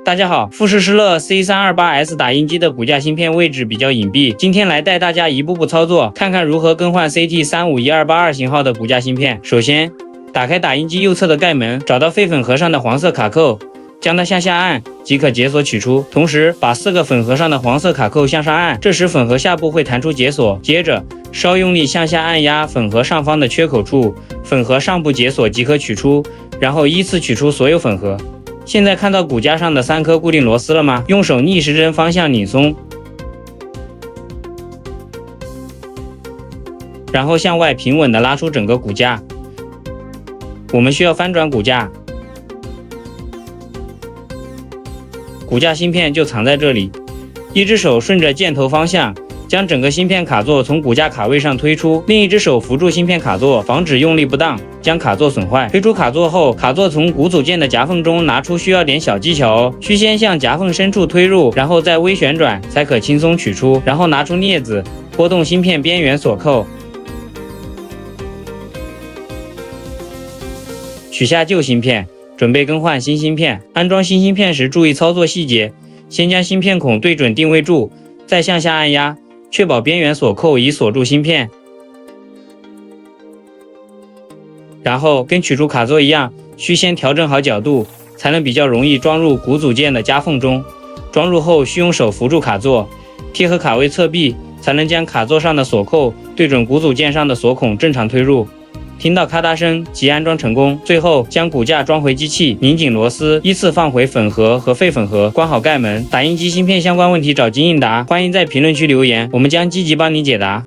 大家好，富士施乐 C328S 打印机的骨架芯片位置比较隐蔽，今天来带大家一步步操作，看看如何更换 CT35122型号的骨架芯片。首先，打开打印机右侧的盖门，找到废粉盒上的黄色卡扣，将它向下按即可解锁取出，同时把4个粉盒上的黄色卡扣向上按，这时粉盒下部会弹出解锁。接着稍用力向下按压粉盒上方的缺口处，粉盒上部解锁即可取出，然后依次取出所有粉盒。现在看到骨架上的3颗固定螺丝了吗？用手逆时针方向拧松，然后向外平稳地拉出整个骨架。我们需要翻转骨架，骨架芯片就藏在这里。一只手顺着箭头方向将整个芯片卡座从骨架卡位上推出，另一只手扶住芯片卡座，防止用力不当将卡座损坏。推出卡座后，卡座从骨组件的夹缝中拿出需要点小技巧哦，需先向夹缝深处推入，然后再微旋转才可轻松取出，然后拿出镊子拨动芯片边缘锁扣，取下旧芯片，准备更换新芯片。安装新芯片时注意操作细节，先将芯片孔对准定位柱，再向下按压，确保边缘锁扣已锁住芯片。然后跟取出卡座一样，需先调整好角度，才能比较容易装入骨组件的夹缝中。装入后需用手扶住卡座，贴合卡位侧壁，才能将卡座上的锁扣对准骨组件上的锁孔正常推入。听到咔嗒声即安装成功。最后将骨架装回机器，拧紧螺丝，依次放回粉盒和废粉盒，关好盖门。打印机芯片相关问题找金应答，欢迎在评论区留言，我们将积极帮你解答。